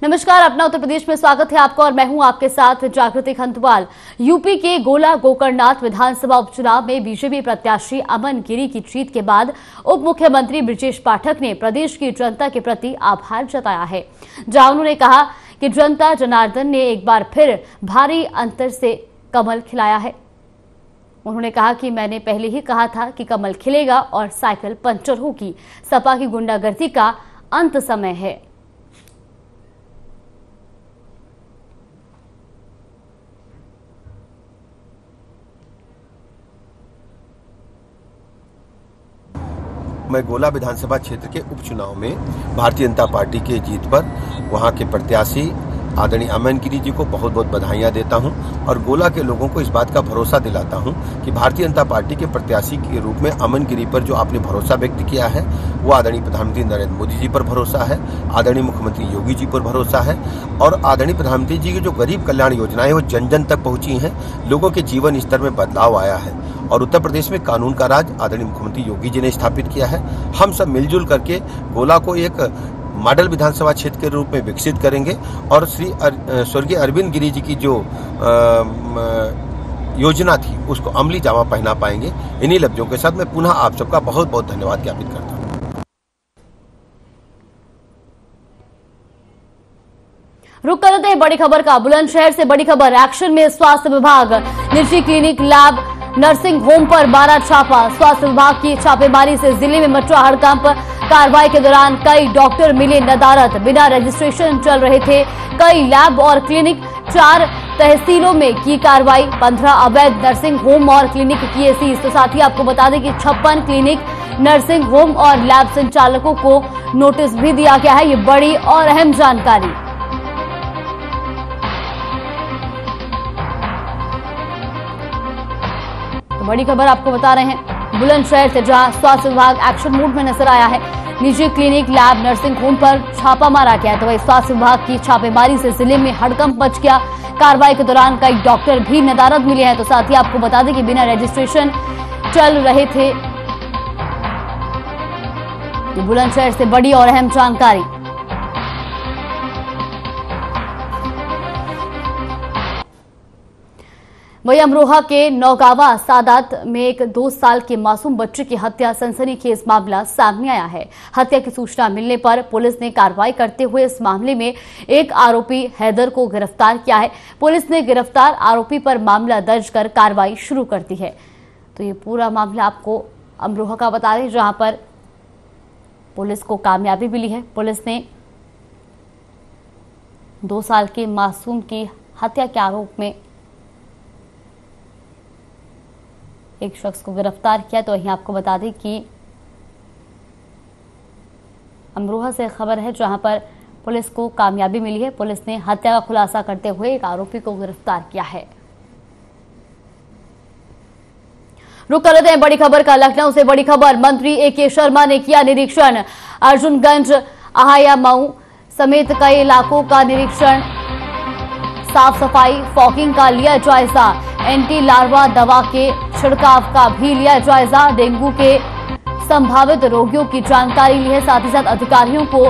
नमस्कार, अपना उत्तर प्रदेश में स्वागत है आपका और मैं हूं आपके साथ जागृति खंतवाल। यूपी के गोला गोकर्णनाथ विधानसभा उपचुनाव में बीजेपी प्रत्याशी अमन गिरी की जीत के बाद उप मुख्यमंत्री बृजेश पाठक ने प्रदेश की जनता के प्रति आभार जताया है, जहां उन्होंने कहा कि जनता जनार्दन ने एक बार फिर भारी अंतर से कमल खिलाया है। उन्होंने कहा कि मैंने पहले ही कहा था कि कमल खिलेगा और साइकिल पंचर होगी। सपा की गुंडागर्दी का अंत समय है। मैं गोला विधानसभा क्षेत्र के उपचुनाव में भारतीय जनता पार्टी के जीत पर वहां के प्रत्याशी आदरणीय अमन गिरी जी को बहुत बहुत बधाइयां देता हूं और गोला के लोगों को इस बात का भरोसा दिलाता हूं कि भारतीय जनता पार्टी के प्रत्याशी के रूप में अमन गिरी पर जो आपने भरोसा व्यक्त किया है वो आदरणीय प्रधानमंत्री नरेंद्र मोदी जी पर भरोसा है, आदरणीय मुख्यमंत्री योगी जी पर भरोसा है और आदरणीय प्रधानमंत्री जी की जो गरीब कल्याण योजनाएं वो जन जन तक पहुंची हैं। लोगों के जीवन स्तर में बदलाव आया है और उत्तर प्रदेश में कानून का राज आदरणीय मुख्यमंत्री योगी जी ने स्थापित किया है। हम सब मिलजुल करके गोला को एक मॉडल विधानसभा क्षेत्र के रूप में विकसित करेंगे और स्वर्गीय अरविंद गिरी जी की जो योजना थी उसको अमली जामा पहना पाएंगे। इन्हीं लफ्जों के साथ मैं पुनः आप सबका बहुत बहुत धन्यवाद ज्ञापित करता हूं। रुक करते हैं बड़ी खबर का। बुलंदशहर से बड़ी खबर। एक्शन में स्वास्थ्य विभाग, निजी क्लिनिक, लैब, नर्सिंग होम पर 12 छापा। स्वास्थ्य विभाग की छापेमारी से जिले में मचा हड़कंप। कार्रवाई के दौरान कई डॉक्टर मिले नदारद, बिना रजिस्ट्रेशन चल रहे थे कई लैब और क्लिनिक। 4 तहसीलों में की कार्रवाई। 15 अवैध नर्सिंग होम और क्लिनिक किए सीज। तो साथ ही आपको बता दें कि 56 क्लिनिक, नर्सिंग होम और लैब संचालकों को नोटिस भी दिया गया है। ये बड़ी और अहम जानकारी। बड़ी खबर आपको बता रहे हैं बुलंदशहर से, जहां स्वास्थ्य विभाग एक्शन मोड में नजर आया है। निजी क्लिनिक, लैब, नर्सिंग होम पर छापा मारा गया। तो वही स्वास्थ्य विभाग की छापेमारी से जिले में हड़कंप मच गया। कार्रवाई के दौरान कई डॉक्टर भी नदारद मिले हैं। तो साथ ही आपको बता दें कि बिना रजिस्ट्रेशन चल रहे थे। बुलंदशहर से बड़ी और अहम जानकारी। वही अमरोहा के नौगावा सादात में एक 2 साल के मासूम बच्चे की हत्या सनसनीखेज मामला सामने आया है। हत्या की सूचना मिलने पर पुलिस ने कार्रवाई करते हुए इस मामले में एक आरोपी हैदर को गिरफ्तार किया है। पुलिस ने गिरफ्तार आरोपी पर मामला दर्ज कर कार्रवाई शुरू कर दी है। तो ये पूरा मामला आपको अमरोहा का बता दें, जहां पर पुलिस को कामयाबी मिली है। पुलिस ने 2 साल के मासूम की हत्या के आरोप में एक शख्स को गिरफ्तार किया। तो वहीं आपको बता दें कि अमरोहा से खबर है, जहां पर पुलिस को कामयाबी मिली है। पुलिस ने हत्या का खुलासा करते हुए एक आरोपी को गिरफ्तार किया है। रुक कर लेते हैं बड़ी खबर का। लखनऊ से बड़ी खबर। मंत्री ए.के. शर्मा ने किया निरीक्षण। अर्जुनगंज, अहाया मऊ समेत कई इलाकों का निरीक्षण। साफ सफाई, फॉगिंग का लिया जायजा। एंटी लार्वा दवा के छिड़काव का भी लिया जायजा। डेंगू के संभावित रोगियों की जानकारी ली है। साथ ही साथ अधिकारियों को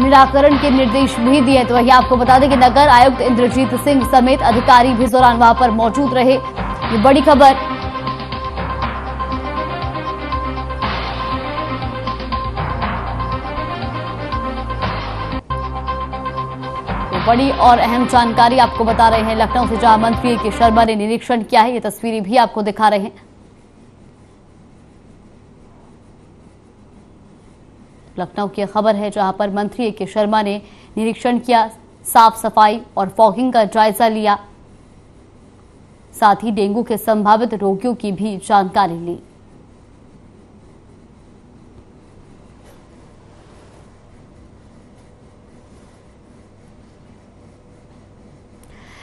निराकरण के निर्देश भी दिए। तो वहीं आपको बता दें कि नगर आयुक्त इंद्रजीत सिंह समेत अधिकारी भी इस दौरान वहां पर मौजूद रहे। ये बड़ी खबर। बड़ी और अहम जानकारी आपको बता रहे हैं लखनऊ से, जहां मंत्री ए.के. शर्मा ने निरीक्षण किया है। ये तस्वीरें भी आपको दिखा रहे हैं। लखनऊ की खबर है, जहां पर मंत्री ए.के. शर्मा ने निरीक्षण किया, साफ सफाई और फॉगिंग का जायजा लिया। साथ ही डेंगू के संभावित रोगियों की भी जानकारी ली।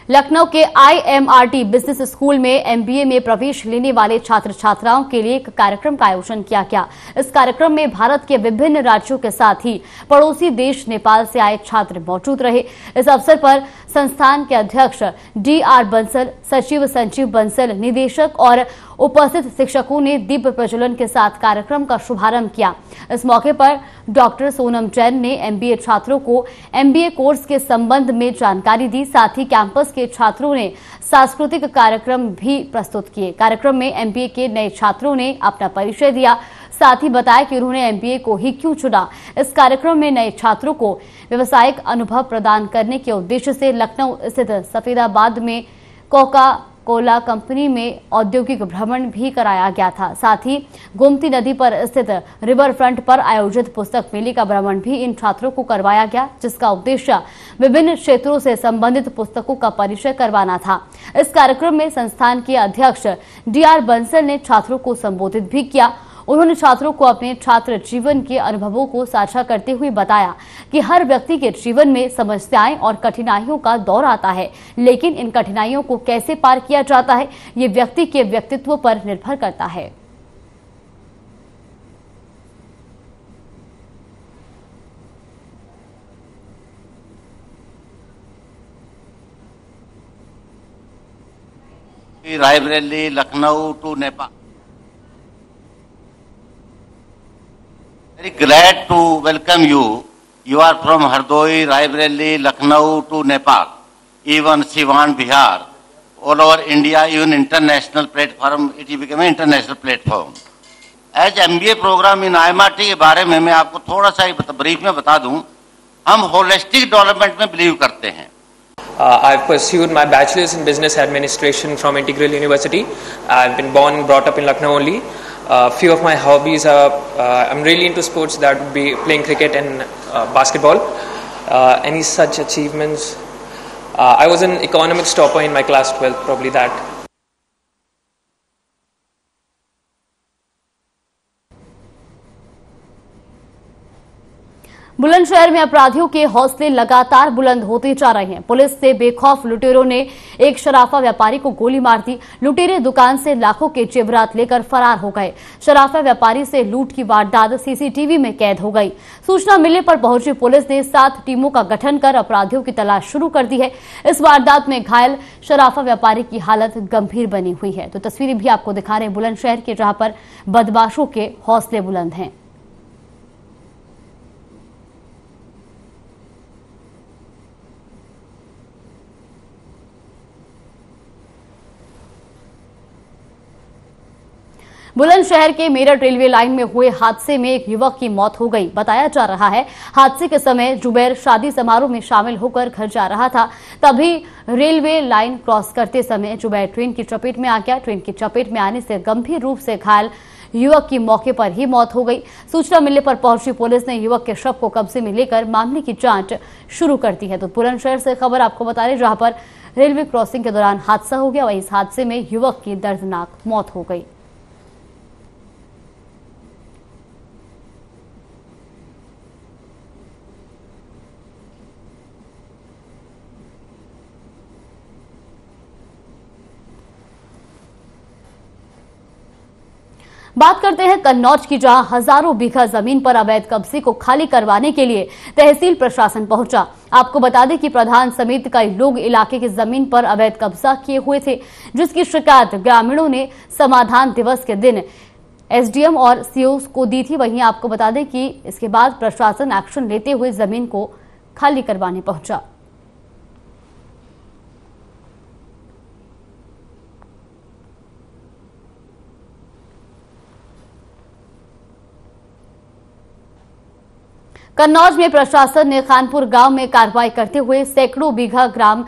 लखनऊ के IMRT बिजनेस स्कूल में MBA में प्रवेश लेने वाले छात्र छात्राओं के लिए एक कार्यक्रम का आयोजन किया गया। इस कार्यक्रम में भारत के विभिन्न राज्यों के साथ ही पड़ोसी देश नेपाल से आए छात्र मौजूद रहे। इस अवसर पर संस्थान के अध्यक्ष DR बंसल, सचिव संजीव बंसल, निदेशक और उपस्थित शिक्षकों ने दीप प्रज्वलन के साथ कार्यक्रम का शुभारंभ किया। इस मौके पर डॉक्टर सोनम जैन ने MBA छात्रों को MBA कोर्स के संबंध में जानकारी दी। साथ ही कैंपस के छात्रों ने सांस्कृतिक कार्यक्रम भी प्रस्तुत किए। कार्यक्रम में MBA के नए छात्रों ने अपना परिचय दिया, साथ ही बताया कि उन्होंने MBA को ही क्यों चुना। इस कार्यक्रम में नए छात्रों को व्यावसायिक अनुभव प्रदान करने के उद्देश्य से लखनऊ स्थित सफेदाबाद में कोका कोला कंपनी में औद्योगिक भ्रमण भी कराया गया था। साथ ही गोमती नदी पर स्थित रिवर फ्रंट पर आयोजित पुस्तक मेले का भ्रमण भी इन छात्रों को करवाया गया, जिसका उद्देश्य विभिन्न क्षेत्रों से संबंधित पुस्तकों का परिचय करवाना था। इस कार्यक्रम में संस्थान के अध्यक्ष DR बंसल ने छात्रों को संबोधित भी किया। उन्होंने छात्रों को अपने छात्र जीवन के अनुभवों को साझा करते हुए बताया कि हर व्यक्ति के जीवन में समस्याएं और कठिनाइयों का दौर आता है, लेकिन इन कठिनाइयों को कैसे पार किया जाता है, ये व्यक्ति के व्यक्तित्व पर निर्भर करता है। Raebareli, Lucknow to Nepal. Very glad to welcome you. You are from Hardoi, Raebareli, Lucknow to Nepal, even Siwan, Bihar, all over India, even international platform. It became an international platform. As MBA program in IMRT के बारे में मैं आपको थोड़ा सा brief में बता दूं, हम होलिस्टिक डेवलपमेंट में बिलीव करते हैं. I've pursued my bachelor's in business administration from Integral University. I've been born and brought up in Lucknow only. Few of my hobbies are, I'm really into sports, that would be playing cricket and basketball. Any such achievements? I was an economics topper in my class 12, probably that. Bulandshahr में अपराधियों के हौसले लगातार बुलंद होते जा रहे हैं। पुलिस से बेखौफ लुटेरों ने एक शराफा व्यापारी को गोली मार दी। लुटेरे दुकान से लाखों के जेवरात लेकर फरार हो गए। शराफा व्यापारी से लूट की वारदात CCTV में कैद हो गई। सूचना मिलने पर पहुंची पुलिस ने 7 टीमों का गठन कर अपराधियों की तलाश शुरू कर दी है। इस वारदात में घायल शराफा व्यापारी की हालत गंभीर बनी हुई है। तो तस्वीरें भी आपको दिखा रहे हैं बुलंदशहर के, जहां पर बदमाशों के हौसले बुलंद हैं। बुलंदशहर के मेरठ रेलवे लाइन में हुए हादसे में एक युवक की मौत हो गई। बताया जा रहा है हादसे के समय जुबैर शादी समारोह में शामिल होकर घर जा रहा था, तभी रेलवे लाइन क्रॉस करते समय जुबैर ट्रेन की चपेट में आ गया। ट्रेन की चपेट में आने से गंभीर रूप से घायल युवक की मौके पर ही मौत हो गई। सूचना मिलने पर पहुंची पुलिस ने युवक के शव को कब्जे में लेकर मामले की जांच शुरू कर दी है। तो बुलंदशहर से खबर आपको बता रहे, जहां पर रेलवे क्रॉसिंग के दौरान हादसा हो गया, वहीं इस हादसे में युवक की दर्दनाक मौत हो गई। बात करते हैं कन्नौज की, जहां हजारों बीघा जमीन पर अवैध कब्जे को खाली करवाने के लिए तहसील प्रशासन पहुंचा। आपको बता दें कि प्रधान समेत कई लोग इलाके की जमीन पर अवैध कब्जा किए हुए थे, जिसकी शिकायत ग्रामीणों ने समाधान दिवस के दिन SDM और CO को दी थी। वहीं आपको बता दें कि इसके बाद प्रशासन एक्शन लेते हुए जमीन को खाली करवाने पहुंचा। कन्नौज में प्रशासन ने खानपुर गांव में कार्रवाई करते हुए सैकड़ों बीघा ग्राम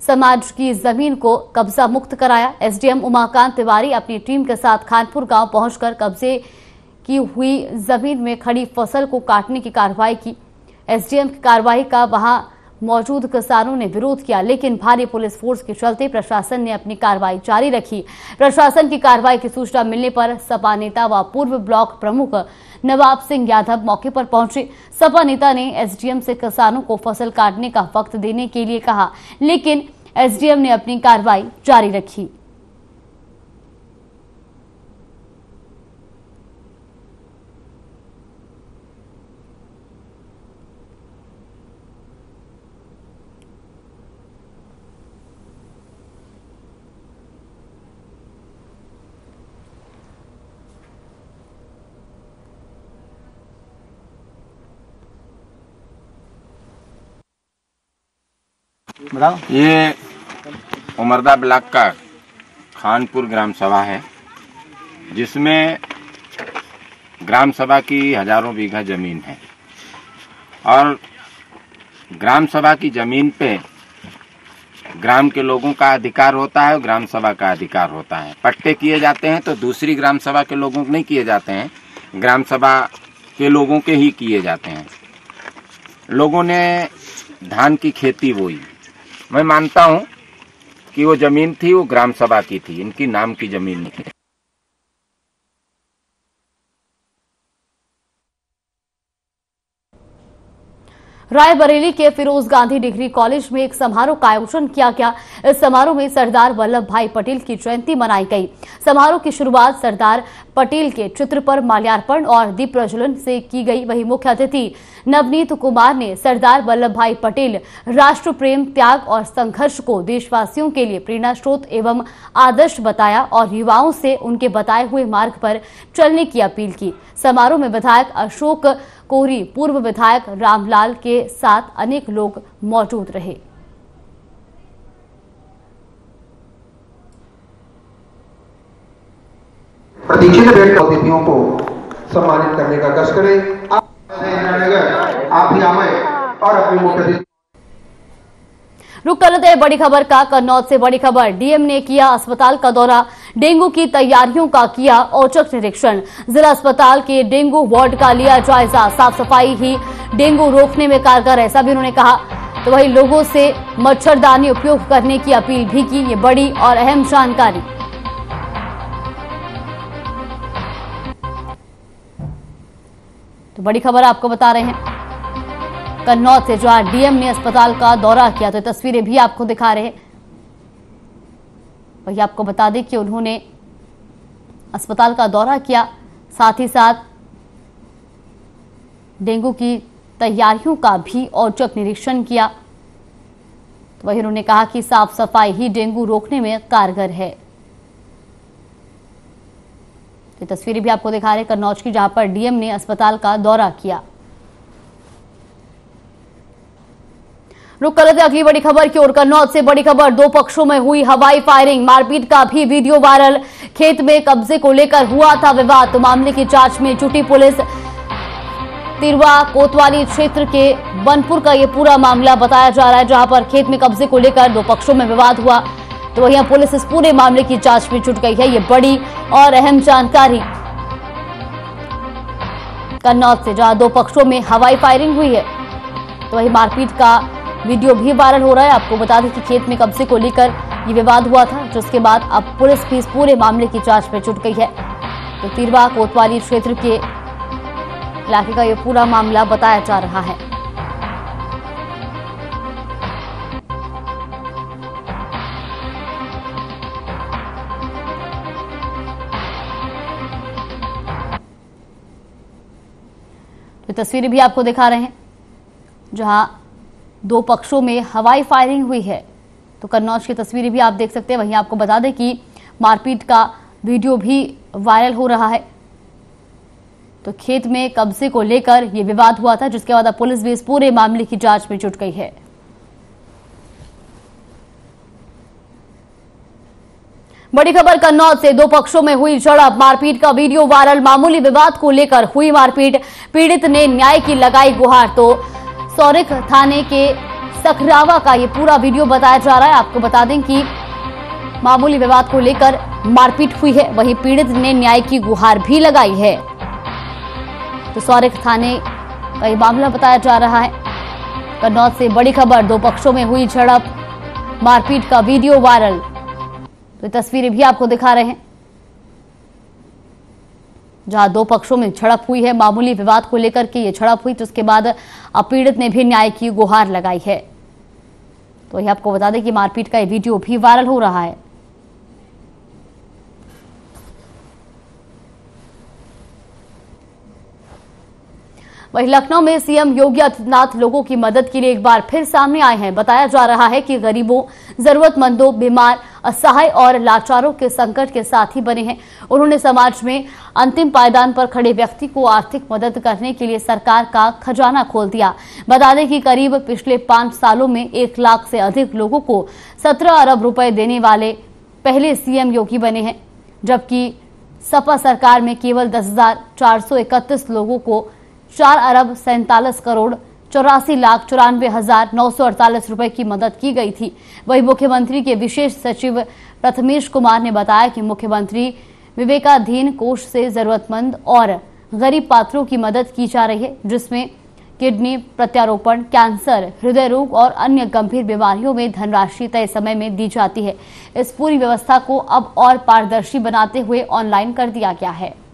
समाज की जमीन को कब्जा मुक्त कराया। SDM उमाकांत तिवारी अपनी टीम के साथ खानपुर गांव पहुंचकर कब्जे की हुई जमीन में खड़ी फसल को काटने की कार्रवाई की। SDM की कार्रवाई का वहां मौजूद किसानों ने विरोध किया, लेकिन भारी पुलिस फोर्स के चलते प्रशासन ने अपनी कार्रवाई जारी रखी। प्रशासन की कार्रवाई की सूचना मिलने पर सपा नेता व पूर्व ब्लॉक प्रमुख नवाब सिंह यादव मौके पर पहुंचे। सपा नेता ने SDM से किसानों को फसल काटने का वक्त देने के लिए कहा, लेकिन एसडीएम ने अपनी कार्रवाई जारी रखी। ये उमरदा ब्लॉक का खानपुर ग्राम सभा है, जिसमें ग्राम सभा की हजारों बीघा जमीन है और ग्राम सभा की जमीन पे ग्राम के लोगों का अधिकार होता है और ग्राम सभा का अधिकार होता है। पट्टे किए जाते हैं तो दूसरी ग्राम सभा के लोगों को नहीं किए जाते हैं, ग्राम सभा के लोगों के ही किए जाते हैं। लोगों ने धान की खेती बोई। मैं मानता हूं कि वो जमीन थी वो ग्राम सभा की थी, इनकी नाम की जमीन नहीं थी। रायबरेली के फिरोज गांधी डिग्री कॉलेज में एक समारोह का आयोजन किया गया। इस समारोह में सरदार वल्लभ भाई पटेल की जयंती मनाई गई। समारोह की शुरुआत सरदार पटेल के चित्र पर माल्यार्पण और दीप प्रज्वलन से की गई। वहीं मुख्य अतिथि नवनीत कुमार ने सरदार वल्लभ भाई पटेल राष्ट्र प्रेम, त्याग और संघर्ष को देशवासियों के लिए प्रेरणा स्रोत एवं आदर्श बताया और युवाओं से उनके बताए हुए मार्ग पर चलने की अपील की। समारोह में विधायक अशोक कोरी, पूर्व विधायक रामलाल के साथ अनेक लोग मौजूद रहे। प्रतीक्षित अतिथियों को सम्मानित करने का कष्ट करें। आप ही आए और अपने मुख्य रुक कर लेते हैं बड़ी खबर का। कन्नौज से बड़ी खबर। डीएम ने किया अस्पताल का दौरा, डेंगू की तैयारियों का किया औचक निरीक्षण। जिला अस्पताल के डेंगू वार्ड का लिया जायजा। साफ सफाई ही डेंगू रोकने में कारगर है, ऐसा भी उन्होंने कहा। तो वही लोगों से मच्छरदानी उपयोग करने की अपील भी की। ये बड़ी और अहम जानकारी। तो बड़ी खबर आपको बता रहे हैं कन्नौज से, जहां डीएम ने अस्पताल का दौरा किया। तो तस्वीरें भी आपको दिखा रहे हैं। वही आपको बता दें कि उन्होंने अस्पताल का दौरा किया, साथ ही साथ डेंगू की तैयारियों का भी औचक निरीक्षण किया। तो वही उन्होंने कहा कि साफ सफाई ही डेंगू रोकने में कारगर है। ये तस्वीरें भी आपको दिखा रहे हैं कन्नौज की, जहां पर डीएम ने अस्पताल का दौरा किया। रुक कर लेते अगली बड़ी खबर की ओर। कन्नौज से बड़ी खबर। दो पक्षों में हुई हवाई फायरिंग, मारपीट का भी वीडियो वायरल। खेत में कब्जे को लेकर हुआ था विवाद, तो मामले की जांच में जुटी पुलिस। तिरवा कोतवाली क्षेत्र के बनपुर का ये पूरा मामला बताया जा रहा है, जहां पर खेत में कब्जे को लेकर दो पक्षों में विवाद हुआ। तो वहीं पुलिस इस पूरे मामले की जांच में जुट गई है। ये बड़ी और अहम जानकारी कन्नौज से, जहां दो पक्षों में हवाई फायरिंग हुई है। तो वही मारपीट का वीडियो भी वायरल हो रहा है। आपको बता दें कि खेत में कब्जे को लेकर ये विवाद हुआ था, जिसके बाद अब पुलिस भी इस पूरे मामले की जांच में जुट गई है। तो तिरवा कोतवाली क्षेत्र के इलाके का ये पूरा मामला बताया जा रहा है। तो तस्वीरें भी आपको दिखा रहे हैं, जहां दो पक्षों में हवाई फायरिंग हुई है। तो कन्नौज की तस्वीरें भी आप देख सकते हैं। वहीं आपको बता दें कि मारपीट का वीडियो भी वायरल हो रहा है। तो खेत में कब्जे को लेकर यह विवाद हुआ था, जिसके बाद अब पुलिस भी इस पूरे मामले की जांच में जुट गई है। बड़ी खबर कन्नौज से। दो पक्षों में हुई झड़प, मारपीट का वीडियो वायरल। मामूली विवाद को लेकर हुई मारपीट, पीड़ित ने न्याय की लगाई गुहार। तो सौरिख थाने के सखरावा का ये पूरा वीडियो बताया जा रहा है। आपको बता दें कि मामूली विवाद को लेकर मारपीट हुई है, वहीं पीड़ित ने न्याय की गुहार भी लगाई है। तो सौरिख थाने का ये मामला बताया जा रहा है। कन्नौज से बड़ी खबर। दो पक्षों में हुई झड़प, मारपीट का वीडियो वायरल। तो तस्वीरें भी आपको दिखा रहे हैं, जहां दो पक्षों में झड़प हुई है। मामूली विवाद को लेकर के ये झड़प हुई, जिसके बाद अब पीड़ित ने भी न्याय की गुहार लगाई है। तो वही आपको बता दें कि मारपीट का ये वीडियो भी वायरल हो रहा है। वहीं लखनऊ में सीएम योगी आदित्यनाथ लोगों की मदद के लिए एक बार फिर सामने आए हैं। बताया जा रहा है कि गरीबों, जरूरतमंदों, बीमार, असहाय और लाचारों के संकट के साथी बने हैं। उन्होंने समाज में अंतिम पायदान पर खड़े व्यक्ति को आर्थिक मदद करने के लिए सरकार का खजाना खोल दिया। बता दें कि करीब पिछले 5 सालों में 1 लाख से अधिक लोगों को 17 अरब रुपए देने वाले पहले सीएम योगी बने हैं, जबकि सपा सरकार में केवल 10,431 लोगों को 4 अरब 47 करोड़ 84,94,948 रुपए की मदद की गई थी। वहीं मुख्यमंत्री के विशेष सचिव प्रथमेश कुमार ने बताया कि मुख्यमंत्री विवेकाधीन कोष से जरूरतमंद और गरीब पात्रों की मदद की जा रही है, जिसमें किडनी प्रत्यारोपण, कैंसर, हृदय रोग और अन्य गंभीर बीमारियों में धनराशि तय समय में दी जाती है। इस पूरी व्यवस्था को अब और पारदर्शी बनाते हुए ऑनलाइन कर दिया गया है।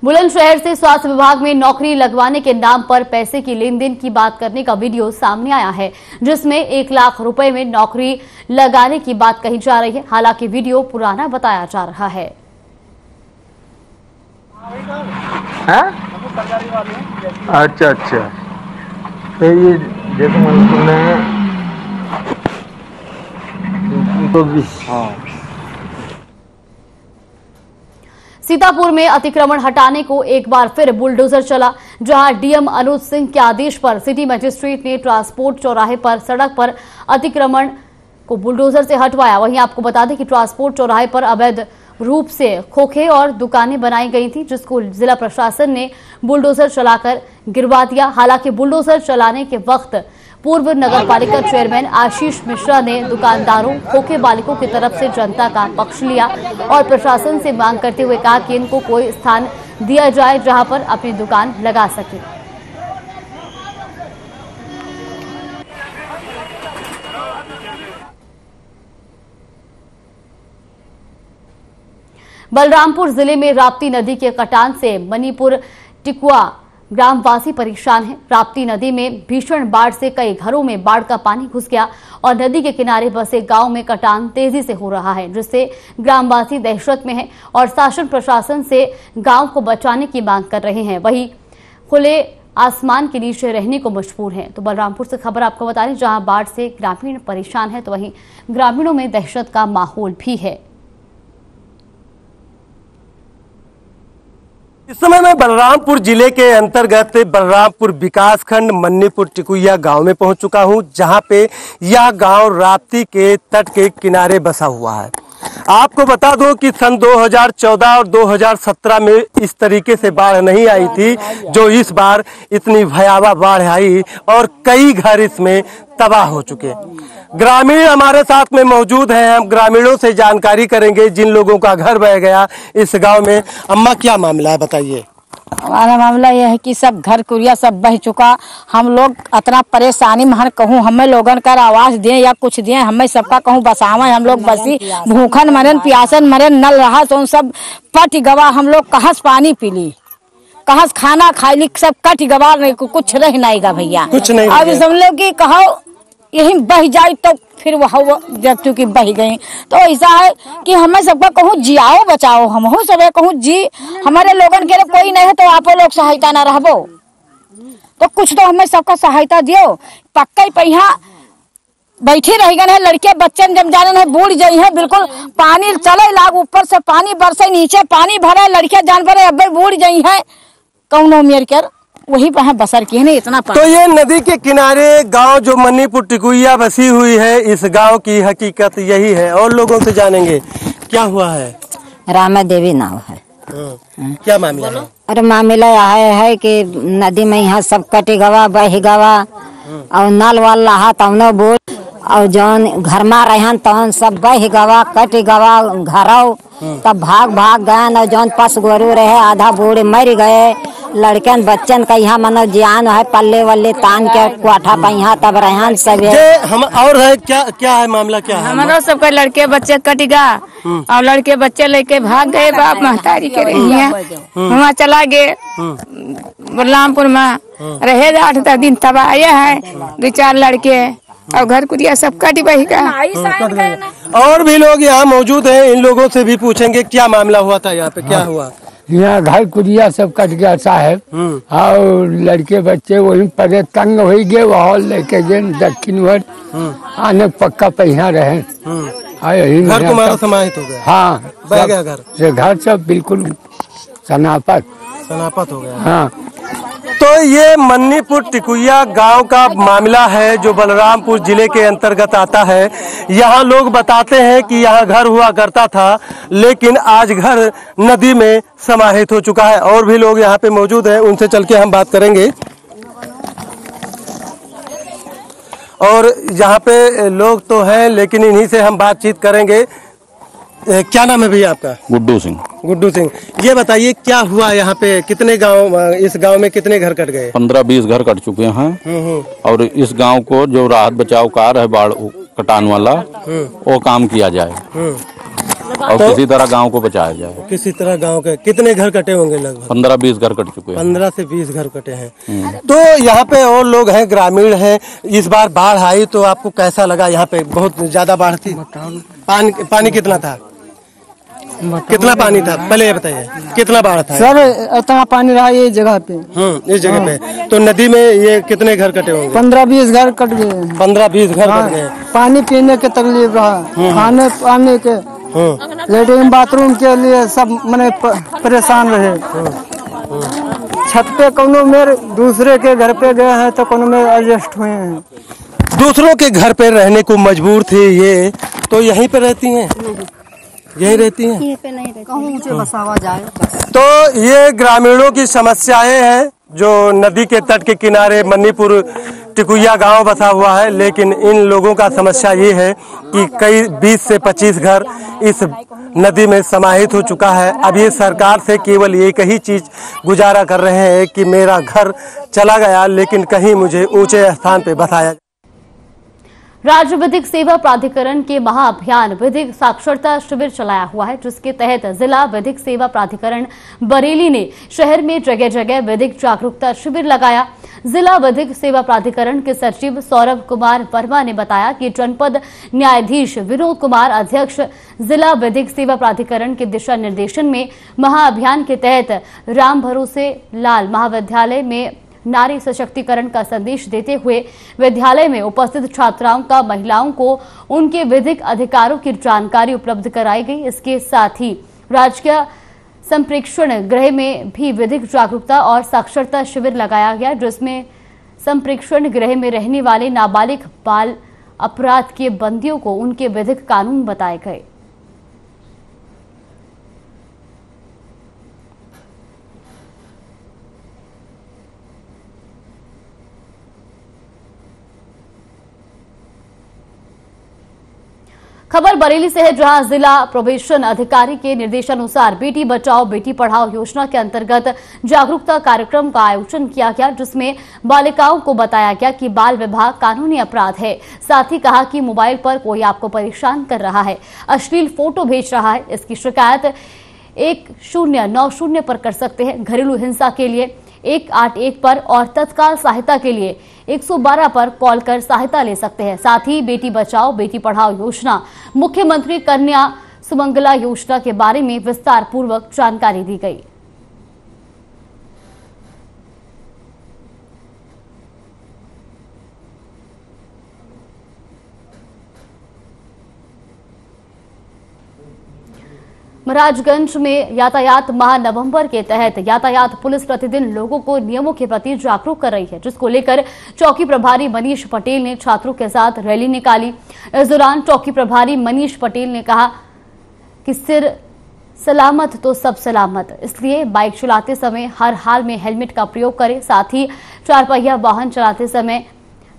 बुलंदशहर से स्वास्थ्य विभाग में नौकरी लगवाने के नाम पर पैसे की लेन देन की बात करने का वीडियो सामने आया है, जिसमें 1 लाख रुपए में नौकरी लगाने की बात कही जा रही है। हालांकि वीडियो पुराना बताया जा रहा है। अच्छा तो ये देखो सीतापुर में अतिक्रमण हटाने को एक बार फिर बुलडोजर चला, जहां डीएम अनुज सिंह के आदेश पर सिटी मजिस्ट्रेट ने ट्रांसपोर्ट चौराहे पर सड़क पर अतिक्रमण को बुलडोजर से हटवाया। वहीं आपको बता दें कि ट्रांसपोर्ट चौराहे पर अवैध रूप से खोखे और दुकानें बनाई गई थी, जिसको जिला प्रशासन ने बुलडोजर चलाकर गिरवा दिया। हालांकि बुलडोजर चलाने के वक्त पूर्व नगर पालिका चेयरमैन आशीष मिश्रा ने दुकानदारों, खोखे मालिकों की तरफ से जनता का पक्ष लिया और प्रशासन से मांग करते हुए कहा कि इनको कोई स्थान दिया जाए जहां पर अपनी दुकान लगा सके। बलरामपुर जिले में राप्ती नदी के कटान से मणिपुर टिकुआ ग्रामवासी परेशान हैं। राप्ती नदी में भीषण बाढ़ से कई घरों में बाढ़ का पानी घुस गया और नदी के किनारे बसे गांव में कटान तेजी से हो रहा है, जिससे ग्रामवासी दहशत में हैं और शासन प्रशासन से गांव को बचाने की मांग कर रहे हैं। वहीं खुले आसमान के नीचे रहने को मजबूर हैं। तो बलरामपुर से खबर आपको बता दें, जहां बाढ़ से ग्रामीण परेशान है तो वहीं ग्रामीणों में दहशत का माहौल भी है। इस समय मैं बलरामपुर जिले के अंतर्गत बलरामपुर विकासखंड मन्नीपुर टिकुइया गांव में पहुंच चुका हूं, जहां पे यह गांव राप्ती के तट के किनारे बसा हुआ है। आपको बता दो कि सन 2014 और 2017 में इस तरीके से बाढ़ नहीं आई थी, जो इस बार इतनी भयावह बाढ़ आई और कई घर इसमें तबाह हो चुके। ग्रामीण हमारे साथ में मौजूद हैं, हम ग्रामीणों से जानकारी करेंगे जिन लोगों का घर बह गया इस गांव में। अम्मा, क्या मामला है बताइए। हमारा मामला यह है कि सब घर कुरिया सब बह चुका। हम लोग इतना परेशानी में कहूँ हमें लोगन कर आवाज दें या कुछ दें, हमें सबका कहूँ बसावे। हम लोग बसी भूखन मरन, प्यासन मरन, नल रहा तो सब पट गवा। हम लोग कहस पानी पी ली, कहस खाना खाई ली, सब कट गवा, नहीं कुछ रह नहीं गा भैया, कुछ नहीं। अब समझ लो कि कहो यही बह जाए तो फिर वह जब चूँकि बह गई तो ऐसा है कि हमें सबका कहूँ जियाओ बचाओ। हम हो सब कहूँ जी, हमारे लोगन के लिए कोई नहीं है तो आप लोग सहायता न रहबो तो कुछ तो हमें सबका सहायता दियो। पक्का पहिया बैठी रह गए हैं, लड़के बच्चन जब जाने है बूढ़ गई है, बिल्कुल पानी चले लाग, ऊपर से पानी बरसे, नीचे पानी भरे, लड़के जान भरे अब बूढ़ गई है। कौनो मेर कर वही बसर की है नहीं इतना पानी। तो ये नदी के किनारे गांव जो मन्नीपुर टिकुइया बसी हुई है, इस गांव की हकीकत यही है। और लोगों से जानेंगे क्या हुआ है। रामा देवी नाव है। क्या मामला है? अरे मामला यह है कि नदी में यहाँ सब कटे गवा, बह गवा और नल वाल रहा तब न बोल और जौन घर में रहन तहन सब बह गवा कट गवा घरौ तब भाग गए और जौन पस गोरू रहे आधा बूढ़े मर गए। लड़कन बच्चन का यहाँ मनो जियान है पल्ले वल्ले तान के कोठा पे यहाँ तब रहन सब हम और है क्या है मामला क्या है? हमारा सबका लड़के बच्चे कट गया और लड़के बच्चे लेके भाग गए बाप महतारी के रही वहाँ चला गए बलरामपुर में रहे 8-10 दिन तब आए हैं 2-4 लड़के और घर कुरिया सब कट बही गया। और भी लोग यहाँ मौजूद हैं, इन लोगों से भी पूछेंगे क्या मामला हुआ था, यहाँ पे क्या हुआ। यहाँ घर कुरिया सब कट गया साहब और लड़के बच्चे वही परे तंग हो गए वहाँ लेके गए दक्षिण भर आने पक्का पहिया रहे घर तुम्हारा समाहित हो गया। हाँ बह गया घर सब बिल्कुल सनापत हो गया। हाँ तो ये मन्नीपुर टिकुया गांव का मामला है जो बलरामपुर जिले के अंतर्गत आता है। यहाँ लोग बताते हैं कि यहाँ घर हुआ करता था लेकिन आज घर नदी में समाहित हो चुका है। और भी लोग यहाँ पे मौजूद हैं, उनसे चल के हम बात करेंगे। और यहाँ पे लोग तो हैं लेकिन इन्हीं से हम बातचीत करेंगे। क्या नाम है भैया आपका? गुड्डू सिंह। गुड्डू सिंह, ये बताइए क्या हुआ यहाँ पे, कितने गांव, इस गांव में कितने घर कट गए? 15-20 घर कट चुके हैं और इस गांव को जो राहत बचाव कार्य है बाढ़ कटान वाला वो काम किया जाए और तो किसी तरह गांव को बचाया जाए। किसी तरह गांव के कितने घर कटे होंगे? लगभग 15-20 घर कट चुके हैं। 15 से 20 घर कटे हैं। तो यहाँ पे और लोग हैं, ग्रामीण हैं। इस बार बाढ़ आई तो आपको कैसा लगा? यहाँ पे बहुत ज्यादा बाढ़ थी। पानी कितना था? कितना पानी था पहले ये बताइए, कितना बाढ़ था? सर इतना पानी रहा ये जगह पे। इस जगह पे तो नदी में ये कितने घर कटे होंगे? 15-20 घर कट गए। 15-20 घर कट गए। पानी पीने के तकलीफ रहा, खाने पाने के, लेटरिन बाथरूम के लिए सब मैंने परेशान रहे। छत पे कोनो में दूसरे के घर पे गए हैं तो कोनो में एडजस्ट हुए हैं। दूसरों के घर पे रहने को मजबूर थे ये, तो यहीं पे रहती हैं? यही रहती हैं? यहीं पे नहीं रहती, कहूँ ऊंचे बसावा जाए। तो ये ग्रामीणों की समस्याएं हैं जो नदी के तट के किनारे मन्नीपुर टिकुया गांव बसा हुआ है। लेकिन इन लोगों का समस्या ये है कि कई 20 से 25 घर इस नदी में समाहित हो चुका है। अब ये सरकार से केवल एक ही चीज गुजारा कर रहे हैं कि मेरा घर चला गया लेकिन कहीं मुझे ऊंचे स्थान पे बसाया। राज्य विधिक सेवा प्राधिकरण के महाअभियान विधिक साक्षरता शिविर चलाया हुआ है, जिसके तहत जिला विधिक सेवा प्राधिकरण बरेली ने शहर में जगह जगह विधिक जागरूकता शिविर लगाया। जिला विधिक सेवा प्राधिकरण के सचिव सौरभ कुमार वर्मा ने बताया कि जनपद न्यायाधीश विनोद कुमार अध्यक्ष जिला विधिक सेवा प्राधिकरण के दिशा निर्देशन में महाअभियान के तहत राम भरोसे लाल महाविद्यालय में नारी सशक्तिकरण का संदेश देते हुए विद्यालय में उपस्थित छात्राओं का महिलाओं को उनके विधिक अधिकारों की जानकारी उपलब्ध कराई गई। इसके साथ ही राजकीय संप्रेक्षण गृह में भी विधिक जागरूकता और साक्षरता शिविर लगाया गया, जिसमें संप्रेक्षण गृह में रहने वाले नाबालिग बाल अपराध के बंदियों को उनके विधिक कानून बताए गए। खबर बरेली से है, जहां जिला प्रोबेशन अधिकारी के निर्देशानुसार बेटी बचाओ बेटी पढ़ाओ योजना के अंतर्गत जागरूकता कार्यक्रम का आयोजन किया गया, जिसमें बालिकाओं को बताया गया कि बाल विवाह कानूनी अपराध है। साथ ही कहा कि मोबाइल पर कोई आपको परेशान कर रहा है, अश्लील फोटो भेज रहा है, इसकी शिकायत 1090 पर कर सकते हैं। घरेलू हिंसा के लिए 181 पर और तत्काल सहायता के लिए 112 पर कॉल कर सहायता ले सकते हैं। साथ ही बेटी बचाओ बेटी पढ़ाओ योजना, मुख्यमंत्री कन्या सुमंगला योजना के बारे में विस्तार पूर्वक जानकारी दी गई। महाराजगंज में यातायात माह नवंबर के तहत यातायात पुलिस प्रतिदिन लोगों को नियमों के प्रति जागरूक कर रही है, जिसको लेकर चौकी प्रभारी मनीष पटेल ने छात्रों के साथ रैली निकाली। इस दौरान चौकी प्रभारी मनीष पटेल ने कहा कि सिर सलामत तो सब सलामत, इसलिए बाइक चलाते समय हर हाल में हेलमेट का प्रयोग करें। साथ ही 4 पहिया वाहन चलाते समय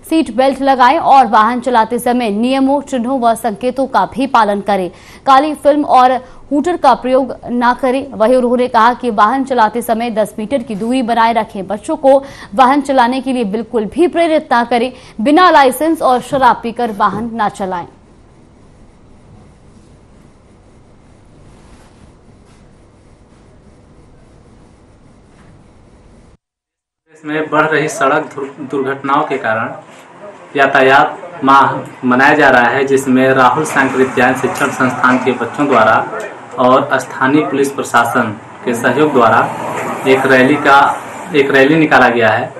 सीट बेल्ट लगाएं और वाहन चलाते समय नियमों, चिन्हों व संकेतों का भी पालन करें। काली फिल्म और हूटर का प्रयोग न करें। वहीं उन्होंने कहा कि वाहन चलाते समय 10 मीटर की दूरी बनाए रखें। बच्चों को वाहन चलाने के लिए बिल्कुल भी प्रेरित न करें। बिना लाइसेंस और शराब पीकर वाहन न चलाएं। में बढ़ रही सड़क दुर्घटनाओं के कारण यातायात माह मनाया जा रहा है, जिसमें राहुल सांकृत्यायन शिक्षण संस्थान के बच्चों द्वारा और स्थानीय पुलिस प्रशासन के सहयोग द्वारा एक रैली निकाला गया है,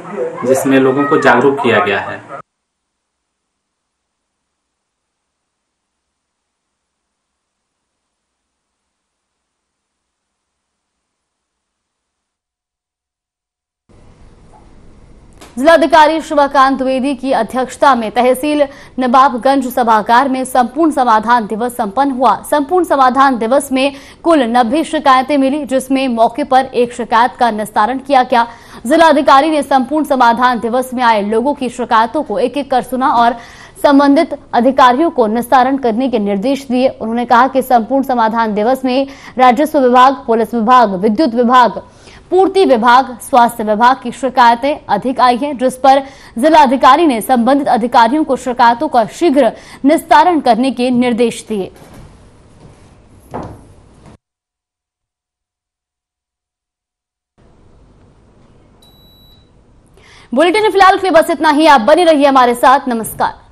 जिसमें लोगों को जागरूक किया गया है। जिलाधिकारी शिवाकांत द्विवेदी की अध्यक्षता में तहसील नवाबगंज सभागार में संपूर्ण समाधान दिवस संपन्न हुआ। संपूर्ण समाधान दिवस में कुल 90 शिकायतें मिली, जिसमें मौके पर एक शिकायत का निस्तारण किया गया। जिलाधिकारी ने संपूर्ण समाधान दिवस में आए लोगों की शिकायतों को एक-एक कर सुना और संबंधित अधिकारियों को निस्तारण करने के निर्देश दिए। उन्होंने कहा कि संपूर्ण समाधान दिवस में राजस्व विभाग, पुलिस विभाग, विद्युत विभाग, पूर्ति विभाग, स्वास्थ्य विभाग की शिकायतें अधिक आई हैं, जिस पर जिलाधिकारी ने संबंधित अधिकारियों को शिकायतों का शीघ्र निस्तारण करने के निर्देश दिए। बुलेटिन में फिलहाल के लिए बस इतना ही। आप बने रहिए हमारे साथ। नमस्कार।